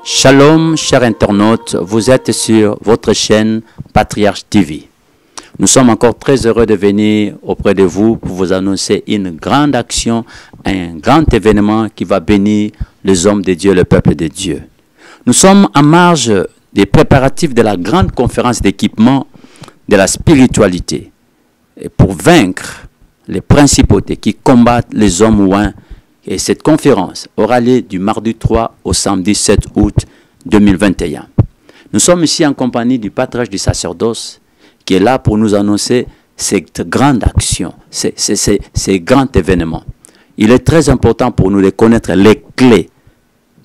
Shalom, chers internautes, vous êtes sur votre chaîne Patriarche TV. Nous sommes encore très heureux de venir auprès de vous pour vous annoncer une grande action, un grand événement qui va bénir les hommes de Dieu, le peuple de Dieu. Nous sommes en marge des préparatifs de la grande conférence d'équipement de la spiritualité. Et pour vaincre les principautés qui combattent les hommes ouins. Et cette conférence aura lieu du mardi 3 au samedi 7 août 2021. Nous sommes ici en compagnie du patriarche du sacerdoce qui est là pour nous annoncer cette grande action, ces grands événements. Il est très important pour nous de connaître les clés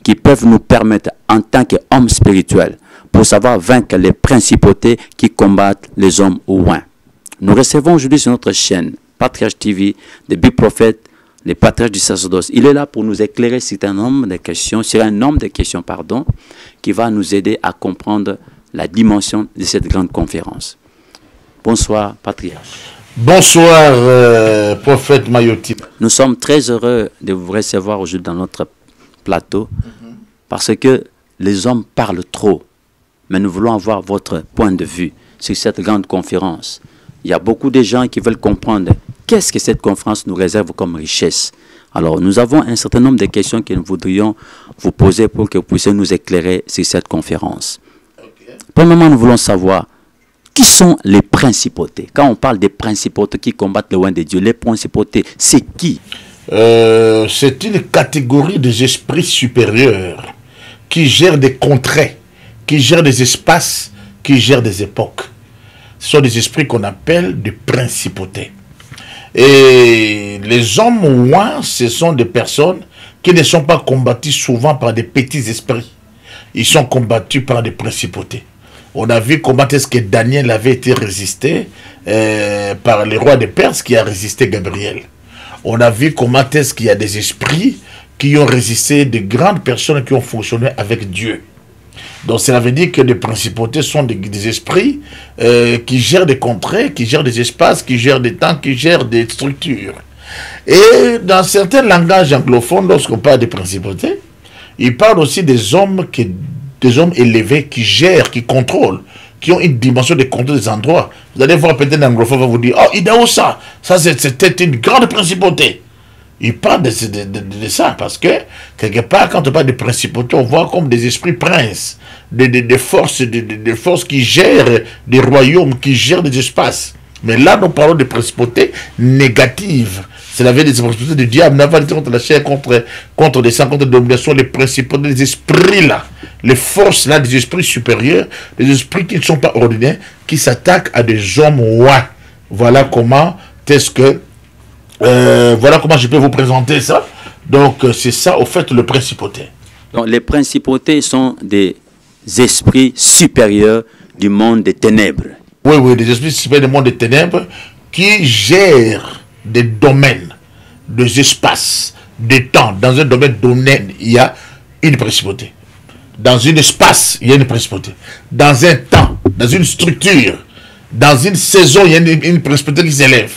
qui peuvent nous permettre en tant qu'hommes spirituels pour savoir vaincre les principautés qui combattent les hommes ouins. Nous recevons aujourd'hui sur notre chaîne Patriarche TV des big prophètes, les patriarches du sacerdoce. Il est là pour nous éclairer sur un nombre de questions, qui va nous aider à comprendre la dimension de cette grande conférence. Bonsoir, patriarche. Bonsoir, prophète Mayoti. Nous sommes très heureux de vous recevoir aujourd'hui dans notre plateau parce que les hommes parlent trop, mais nous voulons avoir votre point de vue sur cette grande conférence. Il y a beaucoup de gens qui veulent comprendre qu'est-ce que cette conférence nous réserve comme richesse. Alors, nous avons un certain nombre de questions que nous voudrions vous poser pour que vous puissiez nous éclairer sur cette conférence. Premièrement, nous voulons savoir qui sont les principautés. Quand on parle des principautés qui combattent le loin de Dieu, les principautés, c'est qui? C'est une catégorie des esprits supérieurs qui gèrent des contrées, qui gèrent des espaces, qui gèrent des époques. Ce sont des esprits qu'on appelle des principautés. Et les hommes ouins, ce sont des personnes qui ne sont pas combattues souvent par des petits esprits. Ils sont combattus par des principautés. On a vu comment est-ce que Daniel avait été résisté par le roi de Perse qui a résisté Gabriel. On a vu comment est-ce qu'il y a des esprits qui ont résisté de grandes personnes qui ont fonctionné avec Dieu. Donc cela veut dire que les principautés sont des esprits qui gèrent des contrées, qui gèrent des espaces, qui gèrent des temps, qui gèrent des structures. Et dans certains langages anglophones, lorsqu'on parle des principautés, ils parlent aussi des hommes élevés qui gèrent, qui contrôlent, qui ont une dimension de contrôle des endroits. Vous allez voir peut-être un anglophone va vous dire, oh, Idaoussa, ça c'était une grande principauté. Il parle de ça parce que, quelque part, quand on parle de principautés, on voit comme des esprits princes, des forces qui gèrent des royaumes, qui gèrent des espaces. Mais là, nous parlons de principautés négatives. C'est la vie des principautés du diable, n'a pas été contre la chair, contre les sangs, contre la domination, les principautés, les esprits là, les forces là, des esprits supérieurs, des esprits qui ne sont pas ordinaires, qui s'attaquent à des hommes ouins. Voilà comment voilà comment je peux vous présenter ça. Donc, c'est ça, au fait, le principauté. Donc, les principautés sont des esprits supérieurs du monde des ténèbres. Oui, des esprits supérieurs du monde des ténèbres qui gèrent des domaines, des espaces, des temps. Dans un domaine donné, il y a une principauté. Dans un espace, il y a une principauté. Dans un temps, dans une structure, dans une saison, il y a une principauté qui s'élève.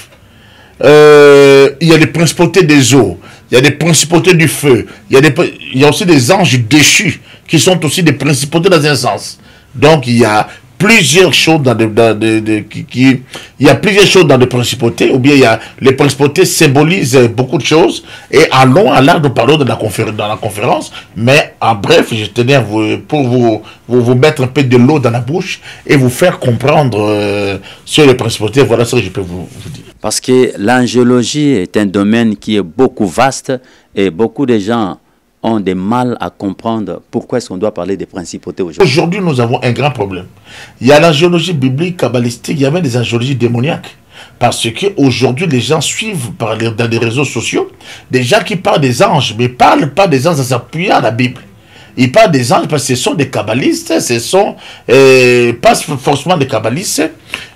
Il y a les principautés des eaux, il y a des principautés du feu, il y a aussi des anges déchus qui sont aussi des principautés dans un sens. Donc il y a plusieurs choses dans plusieurs choses dans les principautés, ou bien il y a les principautés symbolisent beaucoup de choses. Et allons à l'art, nous parlons dans la conférence, mais en bref, je tenais à pour vous mettre un peu de l'eau dans la bouche et vous faire comprendre sur les principautés. Voilà ce que je peux vous dire. Parce que l'angéologie est un domaine qui est beaucoup vaste et beaucoup de gens ont des mal à comprendre pourquoi est-ce qu'on doit parler des principautés aujourd'hui. Aujourd'hui, nous avons un grand problème. Il y a l'angéologie biblique, kabbalistique, il y a même des angéologies démoniaques. Parce qu'aujourd'hui, les gens suivent dans les réseaux sociaux des gens qui parlent des anges, mais ne parlent pas des anges en s'appuyant à la Bible. Ils parlent des anges parce que ce sont des kabbalistes, ce sont pas forcément des kabbalistes,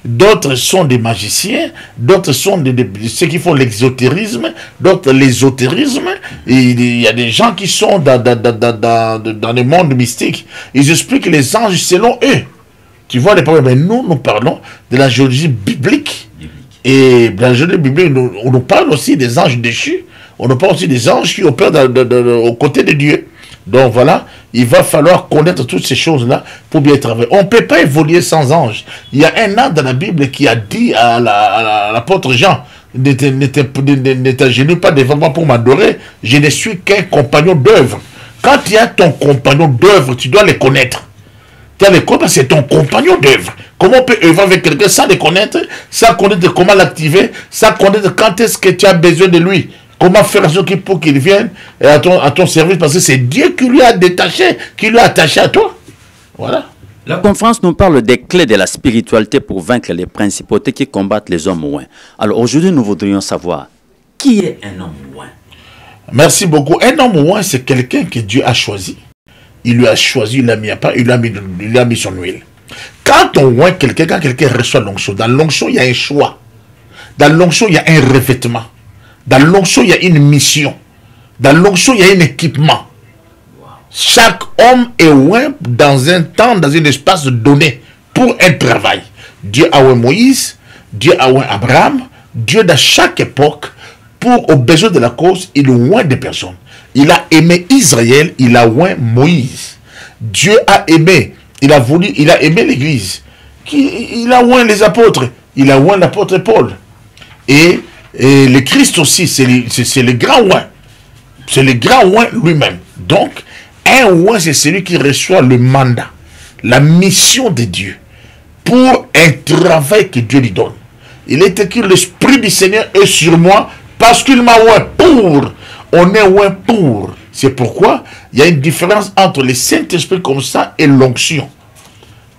d'autres sont des magiciens, d'autres sont ceux qui font l'exotérisme, d'autres l'ésotérisme. Il y a des gens qui sont dans le monde mystique. Ils expliquent les anges selon eux. Tu vois les problèmes. Mais nous parlons de la géologie biblique. Et dans la géologie biblique, on nous parle aussi des anges déchus. On nous parle aussi des anges qui opèrent aux côtés de Dieu. Donc voilà, Il va falloir connaître toutes ces choses-là pour bien travailler. On ne peut pas évoluer sans ange. Il y a un ange dans la Bible qui a dit à l'apôtre Jean, ne t'agenouille pas devant moi pour m'adorer, je ne suis qu'un compagnon d'œuvre. Quand il y a ton compagnon d'œuvre, tu dois les connaître. Tu dois les connaître, c'est ton compagnon d'œuvre. Comment on peut œuvrer avec quelqu'un sans les connaître, sans connaître comment l'activer, sans connaître quand est-ce que tu as besoin de lui? Comment faire en sorte pour qu'il vienne à ton service, parce que c'est Dieu qui lui a détaché, qui lui a attaché à toi. Voilà. La conférence nous parle des clés de la spiritualité pour vaincre les principautés qui combattent les hommes ouins. Alors aujourd'hui, nous voudrions savoir, qui est un homme ouin? Merci beaucoup. Un homme ouin, c'est quelqu'un que Dieu a choisi. Il lui a choisi, il l'a mis à part, il lui a mis son huile. Quand on ouin quelqu'un, quand quelqu'un reçoit l'onction, dans l'onction, il y a un choix. Dans l'onction, il y a un revêtement. Dans l'onction, il y a une mission. Dans l'onction, il y a un équipement. Chaque homme est oint dans un temps, dans un espace donné pour un travail. Dieu a oint Moïse, Dieu a oint Abraham, Dieu dans chaque époque, aux besoins de la cause, il oint des personnes. Il a aimé Israël, il a oint Moïse. Dieu a aimé, il a aimé l'Église. Il a oint les apôtres, il a oint l'apôtre Paul. Et le Christ aussi, c'est le grand oint. C'est le grand oint lui-même. Donc, un oint, c'est celui qui reçoit le mandat, la mission de Dieu pour un travail que Dieu lui donne. Il est écrit, l'Esprit du Seigneur est sur moi parce qu'il m'a oint pour. On est oint pour. C'est pourquoi il y a une différence entre le Saint-Esprit comme ça et l'onction.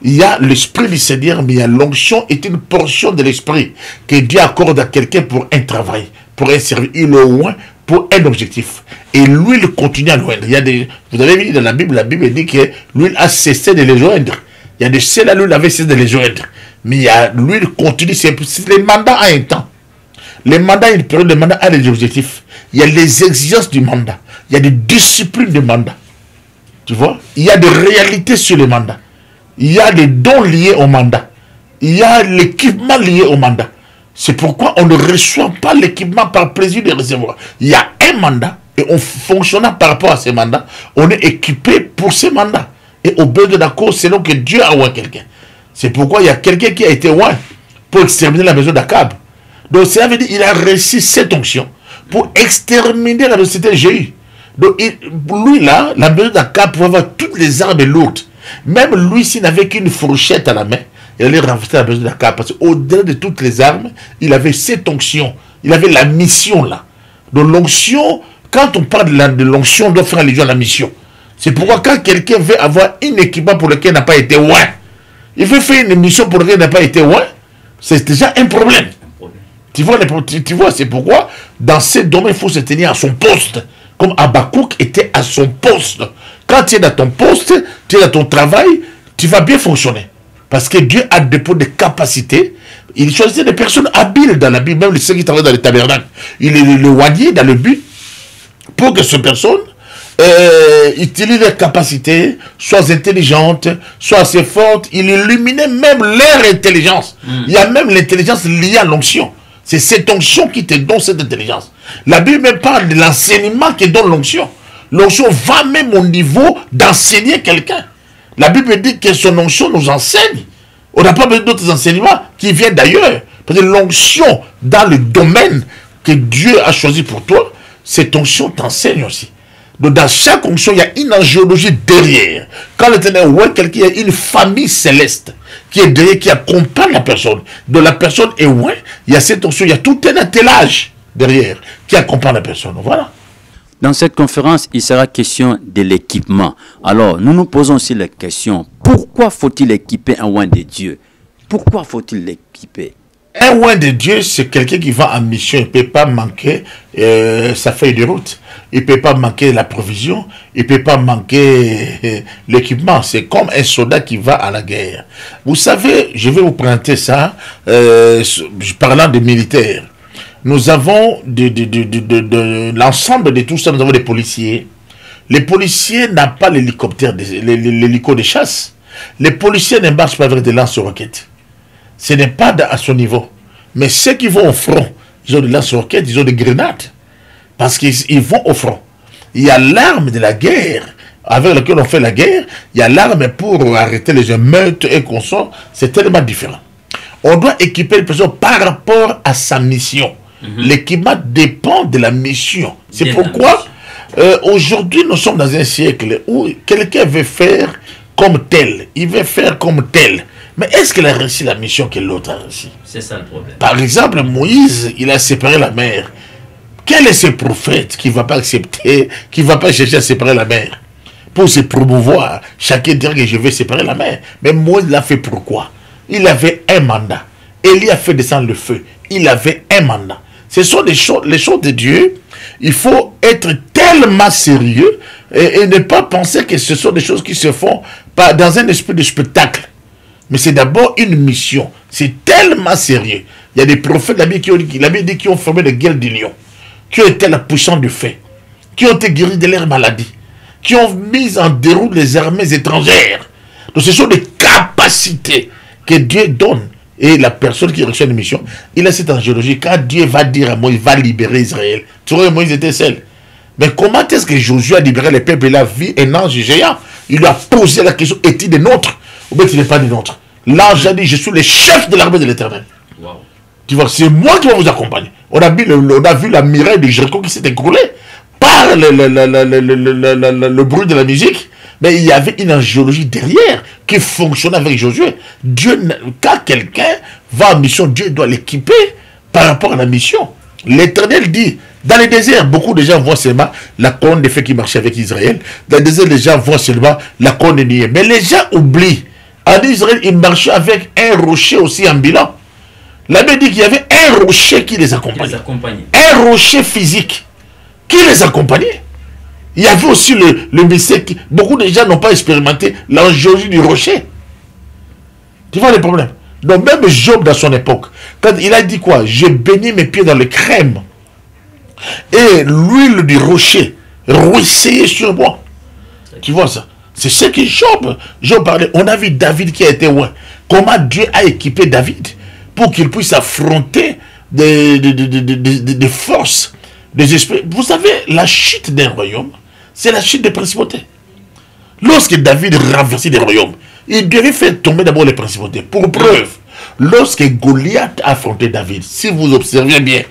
Il y a l'Esprit du Seigneur, mais il y a l'onction est une portion de l'Esprit que Dieu accorde à quelqu'un pour un travail, pour un service. Il le oint pour un objectif. Et l'huile continue à l'oindre. Vous avez vu dans la Bible dit que l'huile a cessé de les oindre. Il y a des celles-là, l'huile avait cessé de les oindre. Mais l'huile continue, c'est les mandats à un temps. Les mandats, une période de mandat a des objectifs. Il y a les exigences du mandat. Il y a des disciplines de mandat. Tu vois? Il y a des réalités sur les mandats. Il y a des dons liés au mandat. Il y a l'équipement lié au mandat. C'est pourquoi on ne reçoit pas l'équipement par plaisir de recevoir. Il y a un mandat et on fonctionnant par rapport à ces mandats, on est équipé pour ces mandats. Et au besoin de la cause, selon que Dieu a oint quelqu'un. C'est pourquoi il y a quelqu'un qui a été oint pour exterminer la maison d'Akab. Donc ça veut dire qu'il a reçu cette onction pour exterminer la société Jéhu. Donc lui là, la maison d'Akab pouvait avoir toutes les armes lourdes. Même lui, s'il n'avait qu'une fourchette à la main, il allait renverser la maison d'Akab. Parce qu'au-delà de toutes les armes, il avait cette onction. Il avait la mission là. Donc l'onction, quand on parle de l'onction, on doit faire allusion à la mission. C'est pourquoi quand quelqu'un veut avoir un équipement pour lequel il n'a pas été oint, il veut faire une mission pour laquelle il n'a pas été oint, c'est déjà un problème. Tu vois, c'est pourquoi dans ce domaine, il faut se tenir à son poste. Comme Habakkuk était à son poste. Quand tu es dans ton poste, tu es dans ton travail, tu vas bien fonctionner. Parce que Dieu a déposé des capacités. Il choisit des personnes habiles dans la Bible, même ceux qui travaillent dans le tabernacle. Il les oignait dans le but pour que ces personnes utilisent leurs capacités, soient intelligentes, soient assez fortes. Il illuminait même leur intelligence. Il y a même l'intelligence liée à l'onction. C'est cette onction qui te donne cette intelligence. La Bible même parle de l'enseignement qui donne l'onction. L'onction va même au niveau d'enseigner quelqu'un. La Bible dit que son onction nous enseigne. On n'a pas besoin d'autres enseignements qui viennent d'ailleurs. Parce que l'onction dans le domaine que Dieu a choisi pour toi, cette onction t'enseigne aussi. Donc dans chaque onction, il y a une angéologie derrière. Quand l'Éternel voit quelqu'un, il y a une famille céleste qui est derrière, qui accompagne la personne. Donc la personne est loin, il y a cette onction, il y a tout un attelage derrière qui accompagne la personne. Voilà. Dans cette conférence, il sera question de l'équipement. Alors, nous nous posons aussi la question, pourquoi faut-il équiper un oint de Dieu? Pourquoi faut-il l'équiper? Un oint de Dieu, c'est quelqu'un qui va en mission. Il ne peut pas manquer sa feuille de route. Il ne peut pas manquer la provision. Il ne peut pas manquer l'équipement. C'est comme un soldat qui va à la guerre. Vous savez, je vais vous présenter ça, parlant des militaires. Nous avons l'ensemble de tout ça, nous avons des policiers. Les policiers n'ont pas l'hélicoptère, l'hélico de chasse. Les policiers n'embarquent pas avec des lance-roquettes. Ce n'est pas à son niveau. Mais ceux qui vont au front, ils ont des lance-roquettes, ils ont des grenades. Parce qu'ils vont au front. Il y a l'arme de la guerre. avec laquelle on fait la guerre, il y a l'arme pour arrêter les émeutes et qu'on sort, c'est tellement différent. On doit équiper les personnes par rapport à sa mission. L'équipement dépend de la mission. C'est pourquoi aujourd'hui nous sommes dans un siècle où quelqu'un veut faire comme tel, il veut faire comme tel. Mais est-ce qu'il a réussi la mission que l'autre a réussi? C'est ça le problème. Par exemple, Moïse, il a séparé la mer. Quel est ce prophète qui ne va pas accepter, qui ne va pas chercher à séparer la mer? Pour se promouvoir, chacun dirait que je vais séparer la mer. Mais Moïse l'a fait pourquoi? Il avait un mandat. Élie a fait descendre le feu. Il avait un mandat. Ce sont les choses de Dieu. Il faut être tellement sérieux et ne pas penser que ce sont des choses qui se font pas dans un esprit de spectacle. Mais c'est d'abord une mission. C'est tellement sérieux. Il y a des prophètes, la Bible dit, qui ont formé des guerres d'union, qui ont été la puissance du fait, qui ont été guéris de leurs maladies, qui ont mis en déroute les armées étrangères. Donc ce sont des capacités que Dieu donne. Et la personne qui reçoit une mission, il a cette angéologie. Quand Dieu va dire à Moïse, il va libérer Israël. Tu vois, Moïse était seul. Mais comment est-ce que Josué a libéré le peuple? Il a vu un ange géant. Il lui a posé la question, est-il des nôtres? Ou bien tu n'es pas des nôtres? L'ange a dit, je suis le chef de l'armée de l'Éternel. Wow. Tu vois, c'est moi qui vais vous accompagner. On a vu la muraille de Jéricho qui s'est écroulée par le bruit de la musique. Mais il y avait une angéologie derrière qui fonctionnait avec Josué. Dieu, quand quelqu'un va en mission, Dieu doit l'équiper par rapport à la mission. L'Éternel dit, dans les déserts, beaucoup de gens voient seulement la colonne de feu qui marchait avec Israël. Dans les déserts, les gens voient seulement la colonne de nuée. Mais les gens oublient. En Israël, ils marchaient avec un rocher aussi ambulant. La Bible dit qu'il y avait un rocher qui les accompagnait. Un rocher physique qui les accompagnait. Il y avait aussi le mystère. Beaucoup de gens n'ont pas expérimenté l'angéologie du rocher. Tu vois le problème? Donc même Job dans son époque, quand il a dit quoi? Je bénis mes pieds dans le crème. Et l'huile du rocher ruisselait sur moi. Tu vois ça? C'est ce que Job parlait. On a vu David qui a été loin. Comment Dieu a équipé David pour qu'il puisse affronter des forces, des esprits. Vous savez, la chute d'un royaume, c'est la chute des principautés. Lorsque David renversait des royaumes, il devait faire tomber d'abord les principautés. Pour preuve, lorsque Goliath a affronté David, si vous observez bien,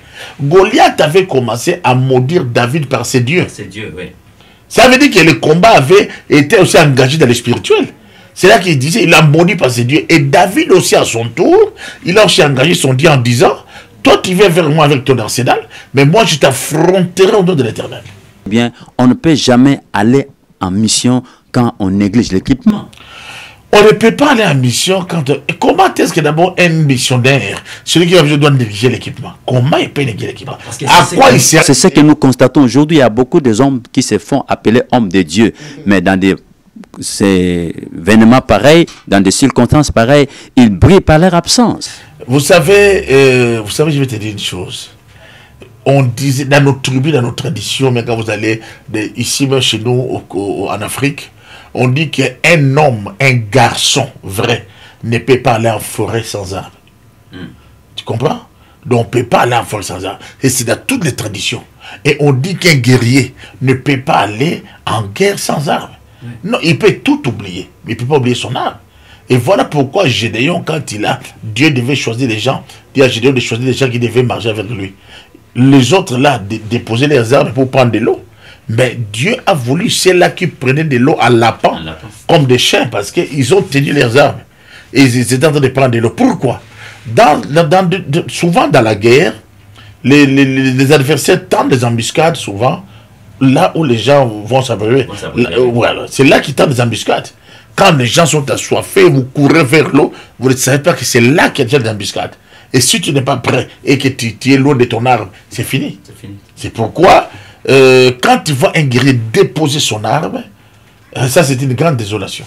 Goliath avait commencé à maudire David par ses dieux. C'est Dieu, oui. Ça veut dire que le combat avait été aussi engagé dans le spirituel. C'est là qu'il disait, il a maudit par ses dieux. Et David aussi à son tour, il a aussi engagé son Dieu en disant, toi tu viens vers moi avec ton arsenal, mais moi je t'affronterai au nom de l'Éternel. Bien, on ne peut jamais aller en mission quand on néglige l'équipement. On ne peut pas aller en mission quand... Comment est-ce que d'abord un missionnaire, celui qui a besoin doit négliger l'équipement? Comment il peut négliger l'équipement? C'est ce que nous constatons aujourd'hui. Il y a beaucoup d'hommes qui se font appeler hommes de Dieu. Mais dans des événements pareils, dans des circonstances pareilles, ils brillent par leur absence. Vous savez, je vais te dire une chose. On disait dans nos tribus, dans nos traditions, mais quand vous allez ici même chez nous en Afrique, on dit qu'un homme, un garçon vrai, ne peut pas aller en forêt sans armes. Tu comprends? Donc on ne peut pas aller en forêt sans armes. Et c'est dans toutes les traditions. Et on dit qu'un guerrier ne peut pas aller en guerre sans armes. Non, il peut tout oublier, mais il ne peut pas oublier son arme. Et voilà pourquoi Gédéon, quand Dieu devait choisir les gens, il dit à Gédéon de choisir les gens qui devaient marcher avec lui. Les autres là, déposaient leurs armes pour prendre de l'eau. Mais Dieu a voulu ceux-là qui prenaient de l'eau à lapin, comme des chiens, parce qu'ils ont tenu leurs armes. Et ils étaient en train de prendre de l'eau. Pourquoi? Souvent dans la guerre, les adversaires tentent des embuscades, souvent, là où les gens vont s'abreuver. Voilà, c'est là qu'ils tentent des embuscades. Quand les gens sont assoiffés, vous courez vers l'eau, vous ne savez pas que c'est là qu'il y a des embuscades. Et si tu n'es pas prêt et que tu es loin de ton arme, c'est fini. C'est pourquoi... quand tu vois un guerrier déposer son arme, ça c'est une grande désolation.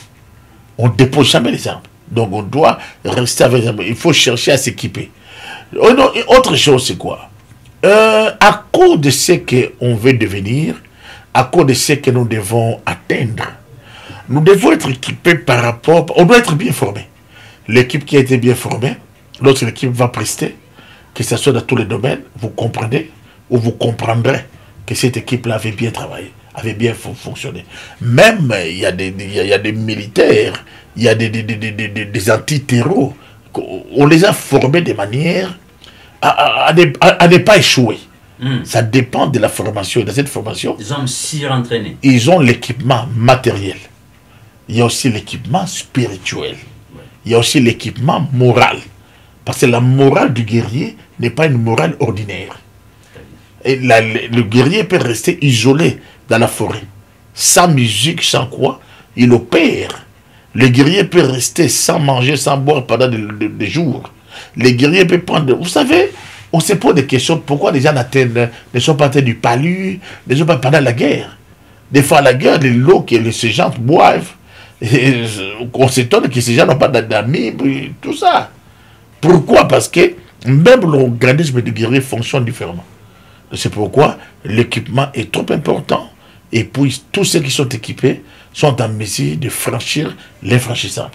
On ne dépose jamais les armes. Donc on doit rester avec les armes. Il faut chercher à s'équiper. Autre chose, c'est quoi? À cause de ce qu'on veut devenir, à cause de ce que nous devons atteindre, nous devons être équipés par rapport... On doit être bien formé. L'équipe qui a été bien formée, lorsque l'équipe va prester, que ce soit dans tous les domaines, vous comprenez ou vous comprendrez que cette équipe-là avait bien travaillé. avait bien fonctionné. Même, il y a des militaires, il y a des antiterreaux. On les a formés de manière à ne pas échouer. Ça dépend de la formation. Et dans cette formation, Des hommes surentraînés. ils ont l'équipement matériel. Il y a aussi l'équipement spirituel. Il y a aussi l'équipement moral. Parce que la morale du guerrier n'est pas une morale ordinaire. Et le guerrier peut rester isolé dans la forêt. Sans musique, sans quoi, il opère. Le guerrier peut rester sans manger, sans boire pendant des jours. Le guerrier peut prendre... Vous savez, on se pose des questions. Pourquoi les gens ne sont pas atteints du palu, ne sont pas pendant la guerre. Des fois, à la guerre, l'eau que ces gens boivent, on s'étonne que ces gens n'ont pas d'amis, tout ça. Pourquoi? Parce que même l'organisme du guerrier fonctionne différemment. C'est pourquoi l'équipement est trop important. Et puis, tous ceux qui sont équipés sont en mesure de franchir l'infranchissable.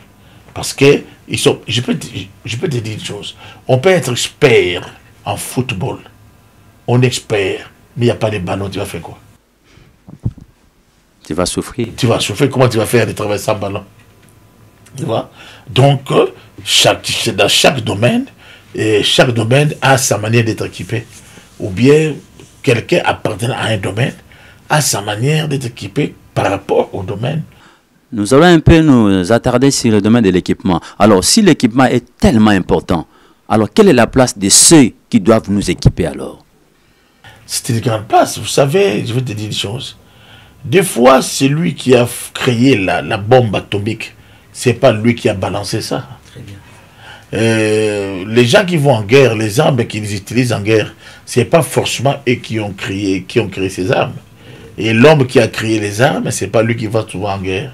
Parce que, je peux te dire une chose. On peut être expert en football. On est expert, mais il n'y a pas de ballon. Tu vas faire quoi? Tu vas souffrir. Tu vas souffrir. Comment tu vas faire de travailler sans ballon? Tu vois? Donc, dans chaque domaine a sa manière d'être équipé. Ou bien, quelqu'un appartenant à un domaine a sa manière d'être équipé par rapport au domaine. Nous allons un peu nous attarder sur le domaine de l'équipement. Alors, si l'équipement est tellement important, alors quelle est la place de ceux qui doivent nous équiper alors? C'est une grande place. Vous savez, je vais te dire une chose. Des fois, c'est lui qui a créé la bombe atomique. C'est pas lui qui a balancé ça. Très bien. Les gens qui vont en guerre, les armes qu'ils utilisent en guerre, c'est pas forcément eux qui ont créé ces armes. Et l'homme qui a créé les armes, c'est pas lui qui va souvent en guerre.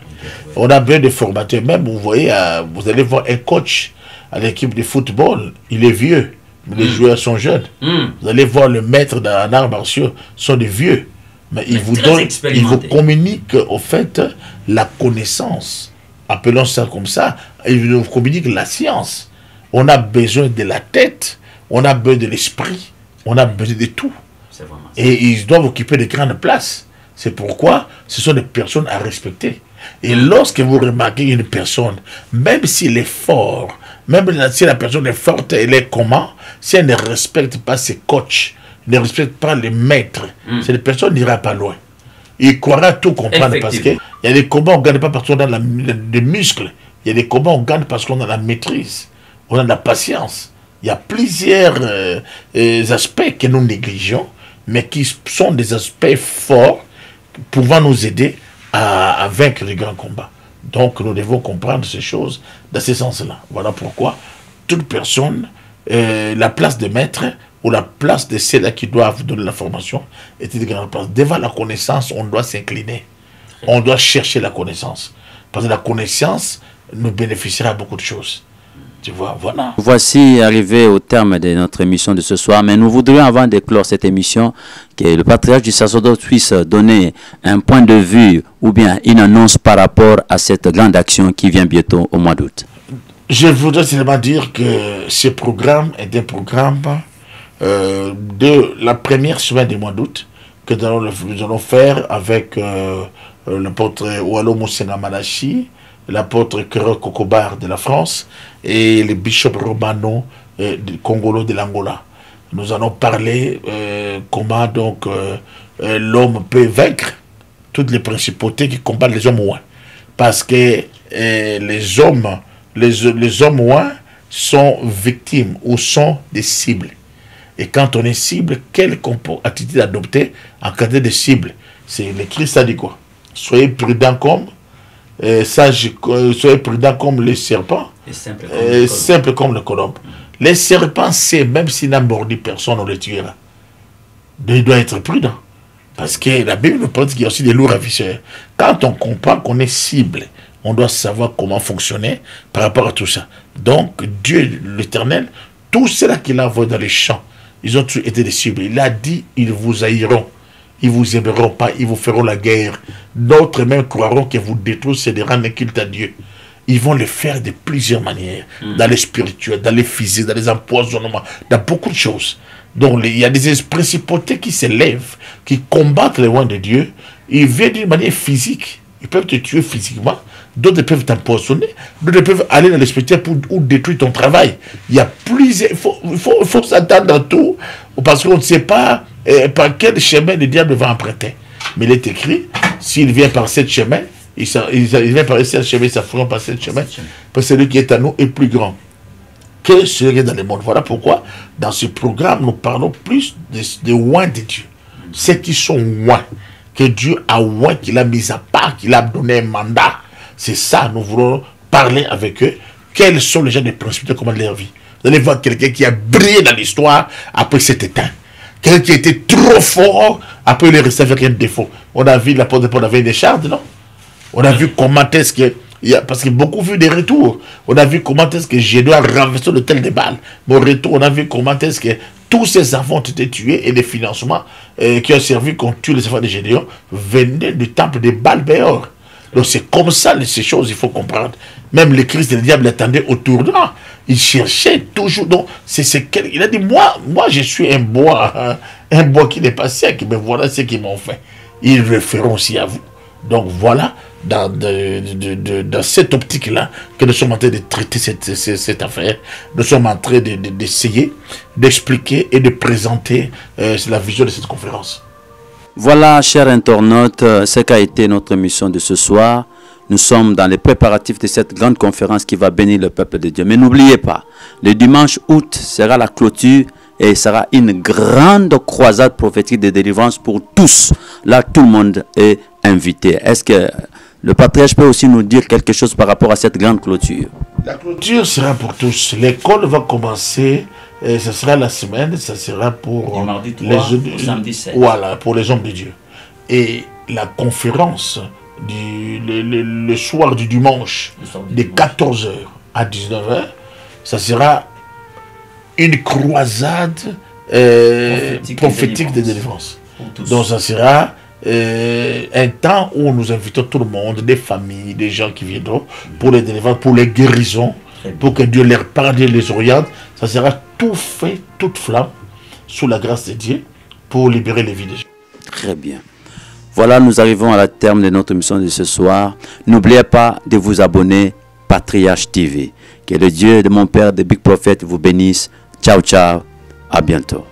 On a besoin de formateurs. Même, vous voyez, vous allez voir un coach à l'équipe de football, il est vieux. Les joueurs sont jeunes. Vous allez voir le maître en arts martiaux sont des vieux. Mais il vous communique au fait la connaissance. Appelons ça comme ça. Il nous communique la science. On a besoin de la tête, on a besoin de l'esprit, on a besoin de tout. Et ils doivent occuper de grandes places. C'est pourquoi ce sont des personnes à respecter. Et lorsque vous remarquez une personne, même s'il est fort, même si la personne est forte, elle est comment, si elle ne respecte pas ses coachs, ne respecte pas les maîtres, cette personne n'ira pas loin. Il croira tout comprendre parce qu'il y a des combats, on ne gagne pas parce qu'on a des muscles. Il y a des combats, on gagne parce qu'on a la maîtrise, on a la patience. Il y a plusieurs aspects que nous négligeons, mais qui sont des aspects forts pouvant nous aider à vaincre les grands combats. Donc nous devons comprendre ces choses dans ce sens-là. Voilà pourquoi toute personne, la place de maître ou la place de ceux-là qui doivent donner la formation est une grande place. Devant la connaissance, on doit s'incliner. On doit chercher la connaissance. Parce que la connaissance nous bénéficiera à beaucoup de choses. Tu vois, voilà. Voici arrivé au terme de notre émission de ce soir, mais nous voudrions, avant de clore cette émission, que le patriarche du sacerdoce puisse donner un point de vue ou bien une annonce par rapport à cette grande action qui vient bientôt au mois d'août. Je voudrais seulement dire que ce programme est un programme de la première semaine du mois d'août que nous allons faire avec l'apôtre Oualo Moussenga Malachi, l'apôtre Kero Kokobar de la France et le bishop Romano du Congolo de l'Angola. Nous allons parler comment donc l'homme peut vaincre toutes les principautés qui combattent les hommes ouins. Parce que les hommes ouins sont victimes ou sont des cibles. Et quand on est cible, quelle attitude adopter en cas de cible? C'est le Christ a dit quoi? Soyez prudents comme soyez prudents comme les serpents, simple comme le colombe. Les serpents, c'est même s'il n'a mordu personne, on les tuera. Il doit être prudent. Parce que la Bible nous parle qu'il y a aussi des loups ravisseurs. Quand on comprend qu'on est cible, on doit savoir comment fonctionner par rapport à tout ça. Donc, Dieu, l'Éternel, tous ceux-là qu'il a envoyés dans les champs, ils ont tous été des cibles. Il a dit, ils vous haïront. Ils ne vous aimeront pas, ils vous feront la guerre. D'autres même croiront que vous détruisez et de rendre culte à Dieu. Ils vont le faire de plusieurs manières. Dans les spirituels, dans les physiques, dans les empoisonnements, dans beaucoup de choses. Donc il y a des principautés qui s'élèvent, qui combattent les lois de Dieu. Ils viennent d'une manière physique. Ils peuvent te tuer physiquement. D'autres peuvent t'empoisonner. D'autres peuvent aller dans l'esprit ou détruire ton travail. Il y a plusieurs... Il faut s'attendre à tout. Parce qu'on ne sait pas par quel chemin le diable va emprunter. Mais il est écrit, s'il vient par ce chemin, il vient par ce chemin, ça fera par ce chemin. Parce que celui qui est à nous est plus grand que celui qui est dans le monde. Voilà pourquoi, dans ce programme, nous parlons plus de oints de Dieu. Ceux qui sont oints, que Dieu a oint, qu'il a mis à part, qu'il a donné un mandat. C'est ça, nous voulons parler avec eux. Quels sont les gens des principes de commandent leur vie? Vous allez voir quelqu'un qui a brillé dans l'histoire, après s'est éteint. Quelqu'un qui était trop fort, après il est resté avec un défaut. On a vu l'apôtre Paul avait des chardes, non? On a vu comment est-ce que... Parce que beaucoup vu des retours. On a vu comment est-ce que Gédéon a renversé le tel de balles. Mais au retour, on a vu comment est-ce que tous ces enfants ont été tués et les financements qui ont servi qu'on tue les enfants de Gédéon venaient du temple de Baal-Béor. Donc c'est comme ça, ces choses, il faut comprendre. Même le Christ et le diable attendaient au tournant. Il cherchait toujours. Donc, il a dit, moi, je suis un bois qui n'est pas sec, mais voilà ce qu'ils m'ont fait. Ils le feront aussi à vous. Donc voilà, dans cette optique-là, que nous sommes en train de traiter cette affaire. Nous sommes en train d'essayer, d'expliquer et de présenter la vision de cette conférence. Voilà, chers internautes, ce qu'a été notre mission de ce soir. Nous sommes dans les préparatifs de cette grande conférence qui va bénir le peuple de Dieu. Mais n'oubliez pas, le dimanche août sera la clôture et il sera une grande croisade prophétique de délivrance pour tous. Là, tout le monde est invité. Est-ce que le patriarche peut aussi nous dire quelque chose par rapport à cette grande clôture? La clôture sera pour tous. L'école va commencer, ce sera la semaine, ça sera pour mardi 3, les samedi 7. Voilà, pour les hommes de Dieu. Et la conférence le soir du dimanche, de 14h à 19h, ça sera une croisade prophétique de délivrance. Donc ça sera un temps où nous invitons tout le monde, des familles, des gens qui viendront pour les délivrances, pour les guérisons, pour que Dieu leur parle, les oriente. Ça sera tout fait, toute flamme, sous la grâce de Dieu, pour libérer les vies des gens. Très bien. Voilà, nous arrivons à la terme de notre émission de ce soir. N'oubliez pas de vous abonner, Patriarche TV. Que le Dieu de mon Père, de Big Prophet, vous bénisse. Ciao, ciao. À bientôt.